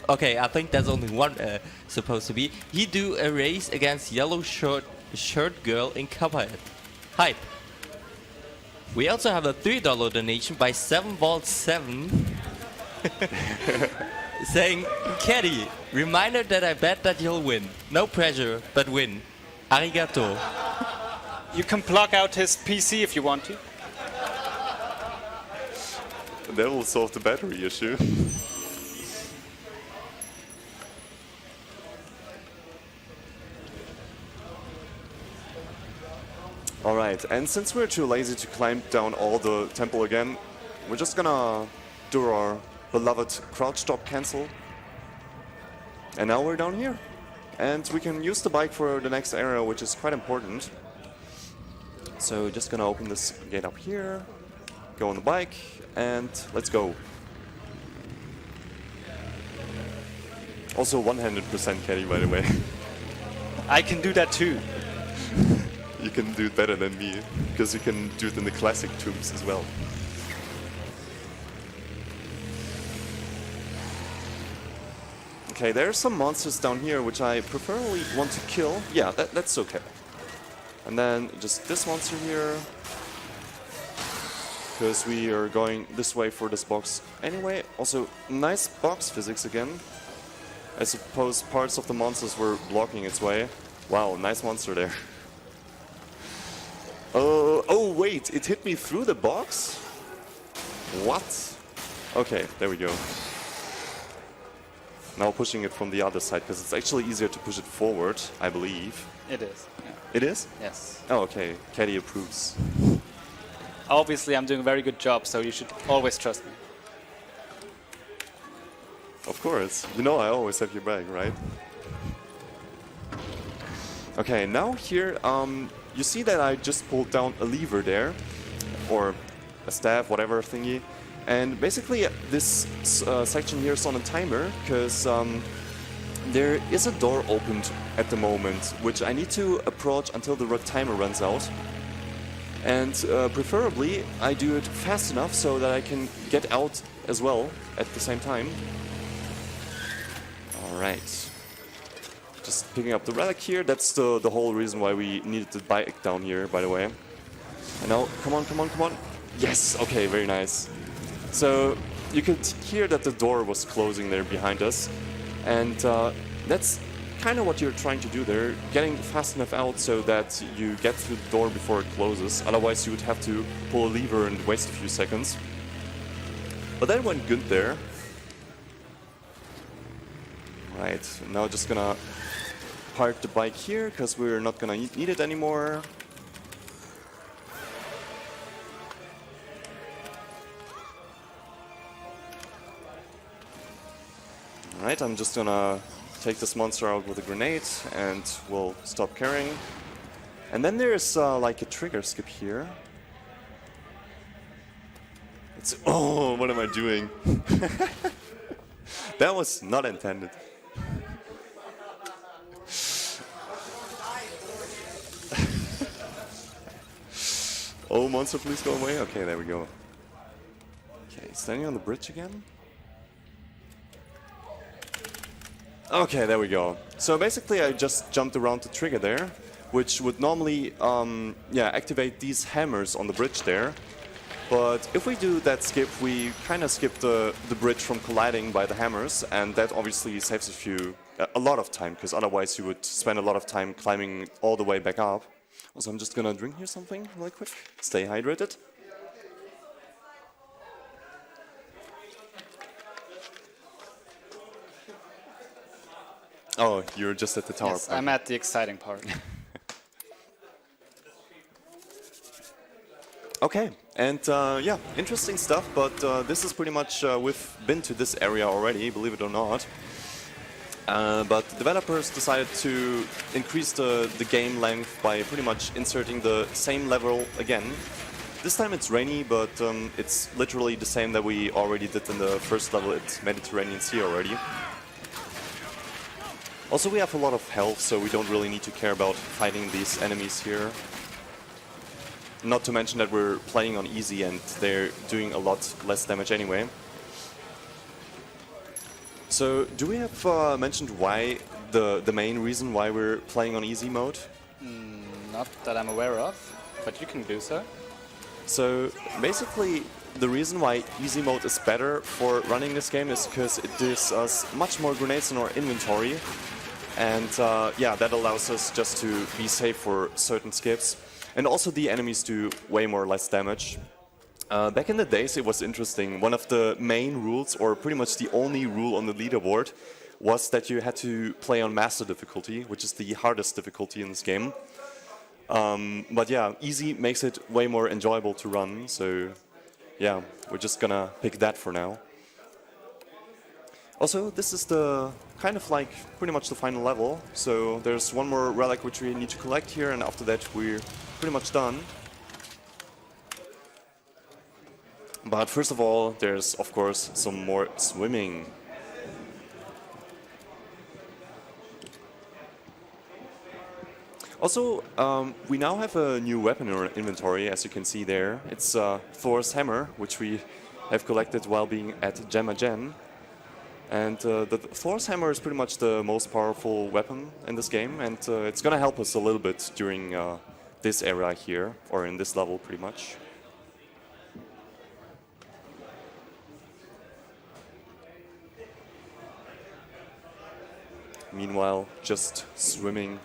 okay, I think there's only one supposed to be. He do a race against yellow shirt girl in Cuphead. Hype. We also have a $3 donation by 7Vault7 saying, Caddy, reminder that I bet that you'll win. No pressure, but win. Arigato. You can plug out his PC if you want to. That will solve the battery issue. Alright, and since we're too lazy to climb down all the temple again, we're just gonna do our beloved crouch stop cancel. And now we're down here. And we can use the bike for the next area, which is quite important. So just gonna open this gate up here, go on the bike, and let's go. Also 100% caddy, by the way. I can do that too. You can do it better than me, because you can do it in the classic tubes as well. Okay, there are some monsters down here which I preferably want to kill. Yeah, that's okay. And then just this monster here, because we are going this way for this box anyway. Also, nice box physics again. I suppose parts of the monsters were blocking its way. Wow, nice monster there. Oh wait, it hit me through the box? What? Okay, there we go. Now pushing it from the other side, because it's actually easier to push it forward, I believe. It is. Yeah. It is? Yes. Oh, okay. Caddy approves. Obviously, I'm doing a very good job, so you should always trust me. Of course. You know I always have your back, right? Okay, now here, you see that I just pulled down a lever there, or a staff, whatever thingy. And basically, this section here is on a timer, because there is a door opened at the moment, which I need to approach until the timer runs out. And preferably, I do it fast enough so that I can get out as well at the same time. Alright. Just picking up the relic here. That's the whole reason why we needed the bike down here, by the way. And now, come on, come on, come on. Yes, okay, very nice. So, you could hear that the door was closing there behind us. And that's kind of what you're trying to do there, getting fast enough out so that you get through the door before it closes. Otherwise, you would have to pull a lever and waste a few seconds. But that went good there. Right, now just gonna park the bike here, because we're not gonna need it anymore. Alright, I'm just gonna take this monster out with a grenade and we'll stop carrying. And then there's like a trigger skip here. It's, oh, what am I doing? That was not intended. Oh, monster, please go away. Okay, there we go. Okay, standing on the bridge again. Okay, there we go. So basically I just jumped around the trigger there, which would normally activate these hammers on the bridge there. But if we do that skip, we kind of skip the bridge from colliding by the hammers, and that obviously saves a lot of time, because otherwise you would spend a lot of time climbing all the way back up. Also, I'm just gonna drink here something really quick. Stay hydrated. Oh, you're just at the tower. Yes, I'm at the exciting part. Okay, and yeah, interesting stuff, but this is pretty much, we've been to this area already, believe it or not. But the developers decided to increase the game length by pretty much inserting the same level again. This time it's rainy, but it's literally the same that we already did in the first level at Mediterranean Sea already. Also, we have a lot of health, so we don't really need to care about fighting these enemies here. Not to mention that we're playing on easy and they're doing a lot less damage anyway. So, do we have mentioned why, the main reason why we're playing on easy mode? Not that I'm aware of, but you can do so. So basically, the reason why easy mode is better for running this game is because it gives us much more grenades in our inventory. And yeah, that allows us just to be safe for certain skips. And also the enemies do way more or less damage. Back in the days it was interesting. One of the main rules, or pretty much the only rule on the leaderboard, was that you had to play on Master difficulty, which is the hardest difficulty in this game. But yeah, easy makes it way more enjoyable to run, so yeah, we're just gonna pick that for now. Also, this is the kind of like pretty much the final level, so there's one more relic which we need to collect here, and after that we're pretty much done. But first of all, there's of course some more swimming. Also, we now have a new weapon in our inventory, as you can see there. It's Thor's hammer, which we have collected while being at Gemma Gen. And the Thor's hammer is pretty much the most powerful weapon in this game, and it's gonna help us a little bit during this area here, or in this level pretty much. Meanwhile, just swimming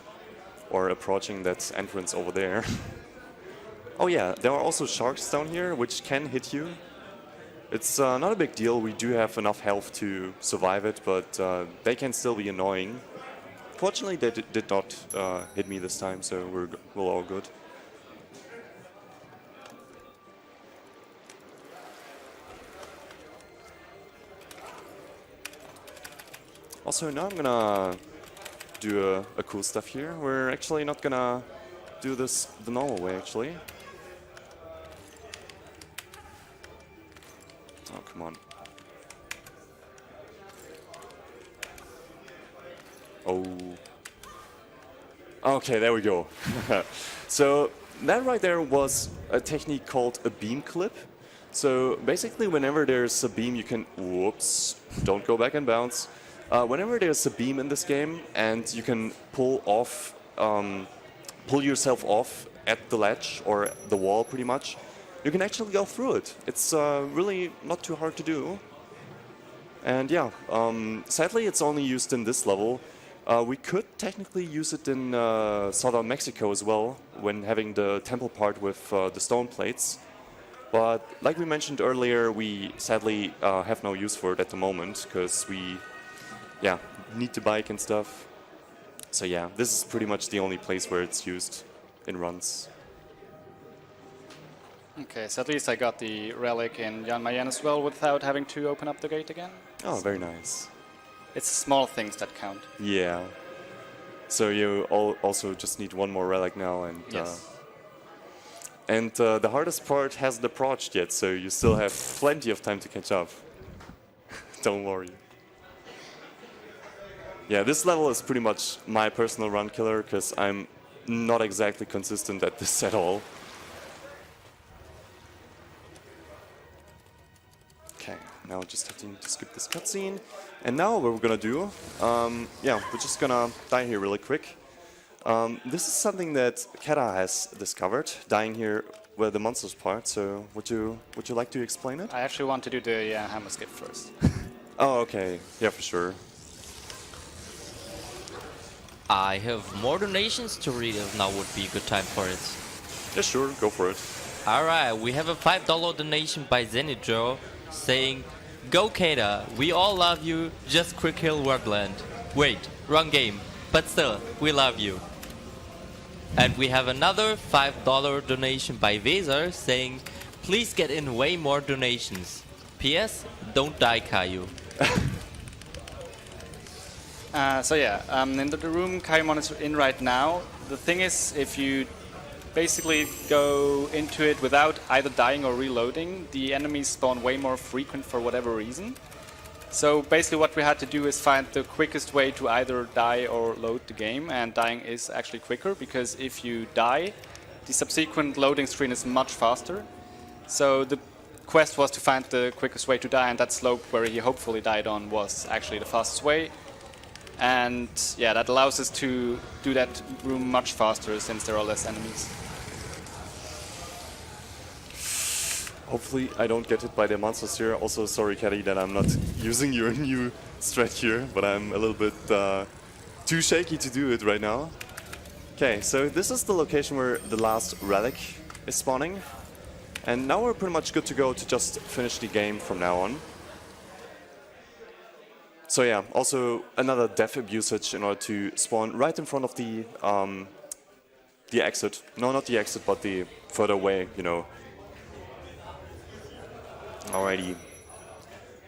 or approaching that entrance over there. Oh yeah, there are also sharks down here, which can hit you. It's not a big deal, we do have enough health to survive it, but they can still be annoying. Fortunately, they did not hit me this time, so we're all good. Also, now I'm gonna do a cool stuff here. We're actually not gonna do this the normal way, actually. Oh, come on. Oh. Okay, there we go. So that right there was a technique called a beam clip. So basically whenever there's a beam you can... Whoops. Don't go back and bounce. Whenever there's a beam in this game and you can pull yourself off at the ledge or the wall pretty much, you can actually go through it. It's really not too hard to do. And yeah, sadly it's only used in this level. We could technically use it in southern Mexico as well, when having the temple part with the stone plates. But like we mentioned earlier, we sadly have no use for it at the moment, because we need to bike and stuff. So yeah, this is pretty much the only place where it's used in runs. Okay, so at least I got the relic in Jan Mayen as well without having to open up the gate again. Oh, very nice. It's small things that count. Yeah. So you also just need one more relic now, and yes. The hardest part hasn't approached yet, so you still have plenty of time to catch up. Don't worry. Yeah, this level is pretty much my personal run killer, because I'm not exactly consistent at this at all. Okay, now I just have to skip this cutscene. And now what we're gonna do, we're just gonna die here really quick. This is something that Cadarev has discovered, dying here where the monsters part, so would you like to explain it? I actually want to do the hammer skip first. Oh, okay, yeah, for sure. I have more donations to read if now would be a good time for it. Yeah, sure, go for it. Alright, we have a $5 donation by Zenijo saying, "Go Kada, we all love you, just Quick Hill Wordland. Wait, wrong game, but still, we love you." And we have another $5 donation by Weser saying, "Please get in way more donations. PS, don't die, Caillou." In the room Kaimon is in right now, the thing is, if you basically go into it without either dying or reloading, the enemies spawn way more frequent for whatever reason. So basically what we had to do is find the quickest way to either die or load the game, and dying is actually quicker, because if you die, the subsequent loading screen is much faster. So the quest was to find the quickest way to die, and that slope where he hopefully died on was actually the fastest way. And yeah, that allows us to do that room much faster since there are less enemies. Hopefully I don't get hit by the monsters here. Also, sorry, Caddy, that I'm not using your new strat here, but I'm a little bit too shaky to do it right now. Okay, so this is the location where the last relic is spawning. And now we're pretty much good to go to just finish the game from now on. So yeah, also another death abusage in order to spawn right in front of the exit. No, not the exit, but the further away, you know. Alrighty.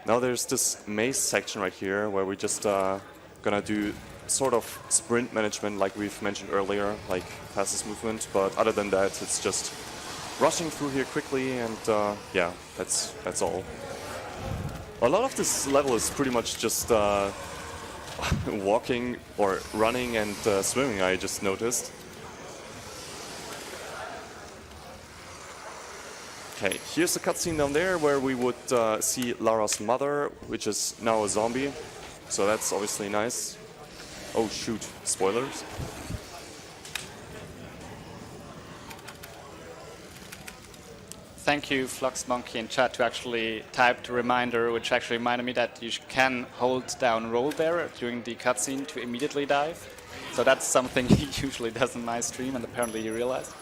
Now there's this maze section right here where we're just gonna do sort of sprint management like we've mentioned earlier, like fastest movement, but other than that it's just rushing through here quickly and yeah, that's all. A lot of this level is pretty much just walking or running and swimming, I just noticed. Okay, here's the cutscene down there where we would see Lara's mother, which is now a zombie. So that's obviously nice. Oh shoot, spoilers. Thank you, Flux Monkey in chat, who actually typed a reminder, which actually reminded me that you can hold down roll there during the cutscene to immediately dive. So that's something he usually does in my stream, and apparently he realized.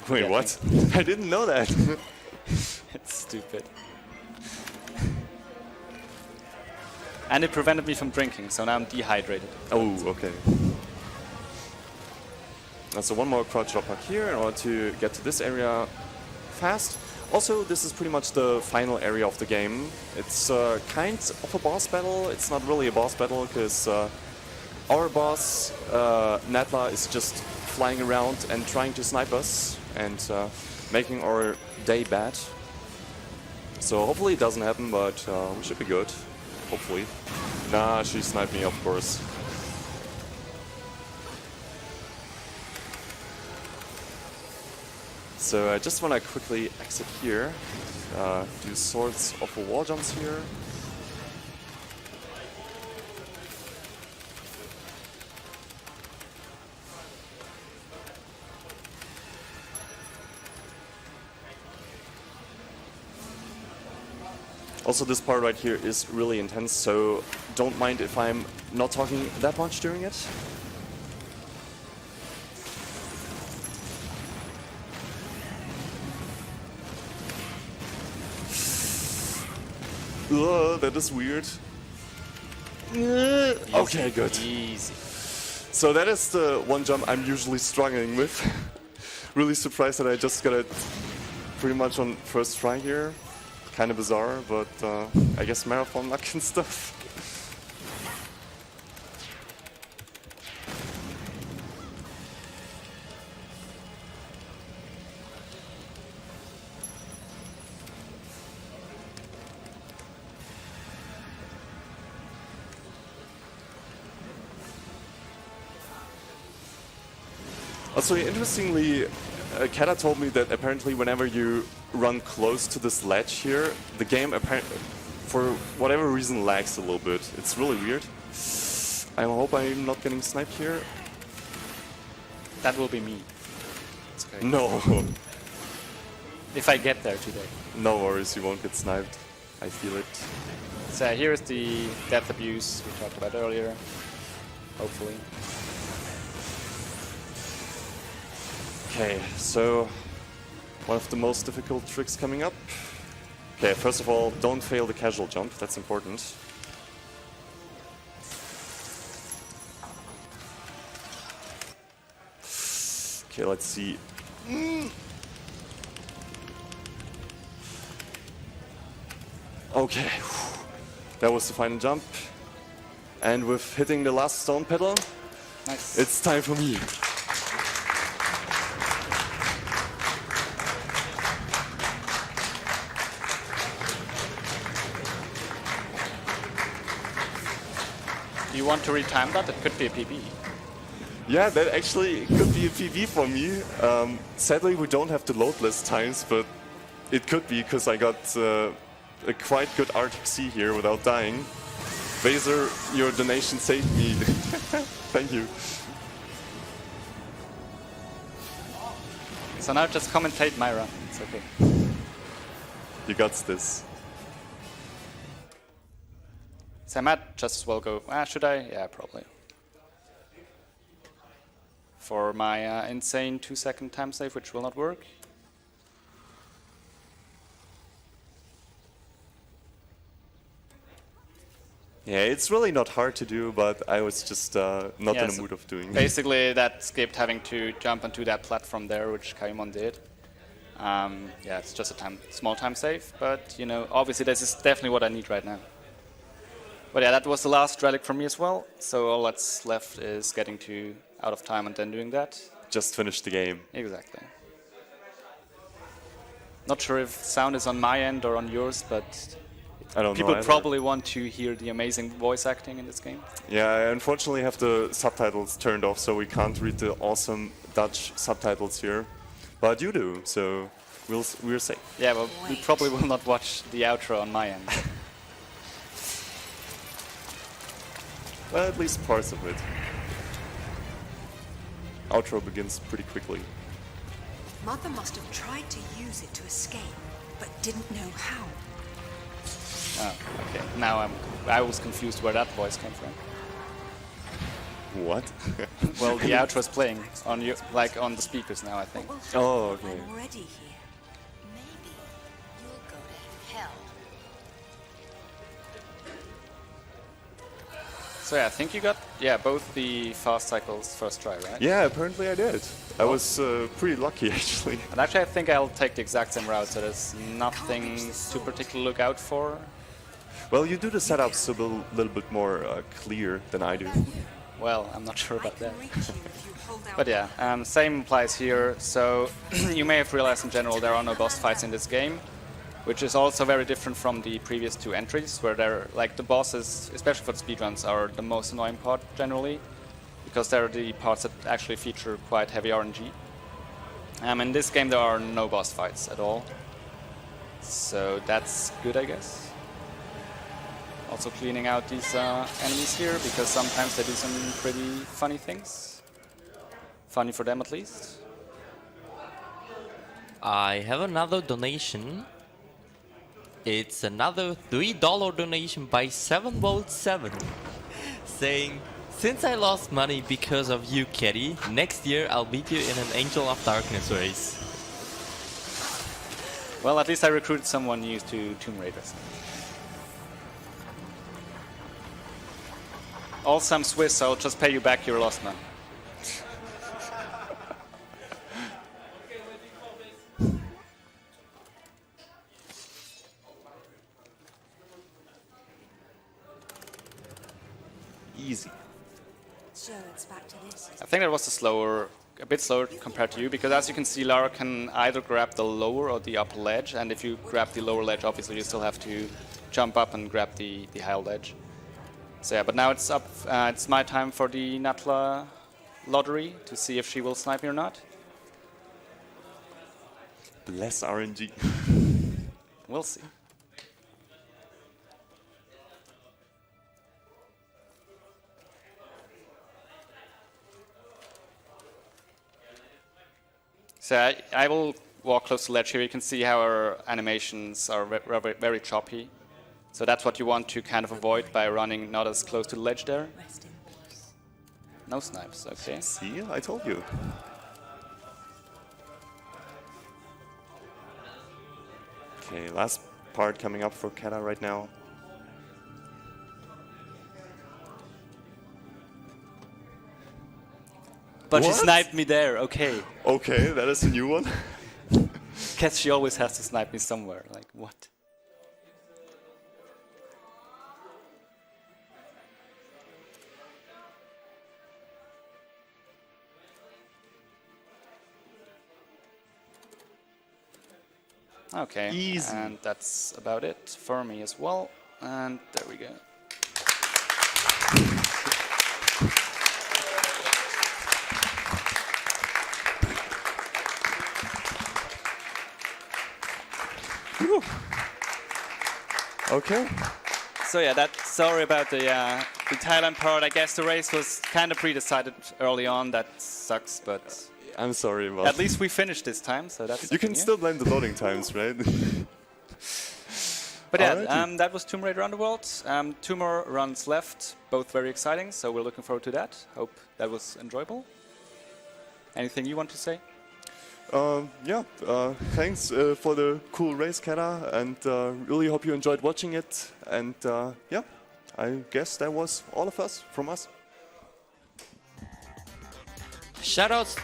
Wait, what? I didn't know that. It's stupid. And it prevented me from drinking, so now I'm dehydrated. Oh, okay. So one more crouch drop back here in order to get to this area fast. Also, this is pretty much the final area of the game. It's kind of a boss battle. It's not really a boss battle because our boss, Natla, is just flying around and trying to snipe us and making our day bad. So hopefully it doesn't happen, but we should be good. Hopefully. Nah, she sniped me, of course. So I just want to quickly exit here, do sorts of wall jumps here. Also, this part right here is really intense, so don't mind if I'm not talking that much during it. That is weird. Okay, good. Easy. So that is the one jump I'm usually struggling with. Really surprised that I just got it pretty much on first try here. Kind of bizarre, but I guess marathon luck and stuff. Also, interestingly, Kata told me that apparently whenever you run close to this ledge here, the game for whatever reason lags a little bit. It's really weird. I hope I'm not getting sniped here. That will be me. It's okay. No. If I get there today. No worries, you won't get sniped. I feel it. So here is the death abuse we talked about earlier. Hopefully. Okay, so one of the most difficult tricks coming up. Okay, first of all, don't fail the casual jump, that's important. Okay, let's see. Okay, that was the final jump. And with hitting the last stone pedal, Nice. it's time for me. Do you want to retime that? It could be a PB. Yeah, that actually could be a PB for me. Sadly, we don't have the load list times, but it could be because I got a quite good RTC here without dying. Vaser, your donation saved me. Thank you. So now just commentate my run. It's okay. You got this. So I might just as well go. Should I? Yeah, probably. For my insane 2-second time save, which will not work. Yeah, it's really not hard to do, but I was just not Yeah, in the so mood of doing it. Basically, that skipped having to jump onto that platform there, which Kaimon did. Yeah, it's just a small time save, but you know, obviously this is definitely what I need right now. But yeah, that was the last relic for me as well. So all that's left is getting to out of time and then doing that. Just finish the game. Exactly. Not sure if sound is on my end or on yours, but I don't know people either. probably want to hear the amazing voice acting in this game. Yeah, I unfortunately have the subtitles turned off, so we can't read the awesome Dutch subtitles here. But you do, so we're safe. Yeah, well, we probably will not watch the outro on my end. Well, at least parts of it. Outro begins pretty quickly. Mother must have tried to use it to escape, but didn't know how. Oh, okay. Now I was confused where that voice came from. What? Well, the outro is playing on you, like on the speakers now, I think. What will Oh, happen? okay. I'm already here. Maybe you'll go to hell. So yeah, I think you got both the fast cycles first try, right? Yeah, apparently I did. I was pretty lucky, actually. And actually, I think I'll take the exact same route, so there's nothing to particularly look out for. Well, you do the setups a little bit more clear than I do. Well, I'm not sure I about that. can reach you if you hold out. But yeah, same applies here. So you may have realized in general there are no boss fights in this game, which is also very different from the previous two entries, where they're like the bosses, especially for the speedruns, are the most annoying part generally, because they're the parts that actually feature quite heavy RNG. In this game there are no boss fights at all, so that's good, I guess. Also cleaning out these enemies here, because sometimes they do some pretty funny things. Funny for them at least. I have another donation. It's another $3 donation by 7volt7 saying, since I lost money because of you, Caddy, next year I'll beat you in an Angel of Darkness race. Well, at least I recruited someone new to Tomb Raiders. Also, I'm Swiss, so I'll just pay you back your lost money. Easy. So it's back to this. I think that was a bit slower compared to you, because as you can see, Lara can either grab the lower or the upper ledge, and if you grab the lower ledge, obviously you still have to jump up and grab the high ledge. So yeah, but now it's up. It's my time for the Natla lottery to see if she will snipe me or not. Less RNG. We'll see. So I will walk close to the ledge here. You can see how our animations are very choppy. So that's what you want to kind of avoid by running not as close to the ledge there. Rest in peace. No snipes, okay. See, I told you. Okay, last part coming up for Kada right now. But she What? sniped me there, okay. Okay, that is a new one. Guess she always has to snipe me somewhere, like what? Okay, Easy. and that's about it for me as well. And there we go. Okay. So yeah, sorry about the Thailand part. I guess the race was kind of pre-decided early on. That sucks, but I'm sorry about at least we finished this time, so that's You can something new. still blame the loading times, right? But yeah, Alrighty. that was Tomb Raider Underworld. 2 more runs left, both very exciting, so we're looking forward to that. Hope that was enjoyable. Anything you want to say? Thanks for the cool race, Kada, and really hope you enjoyed watching it. And yeah, I guess that was all of us from us. Shoutouts.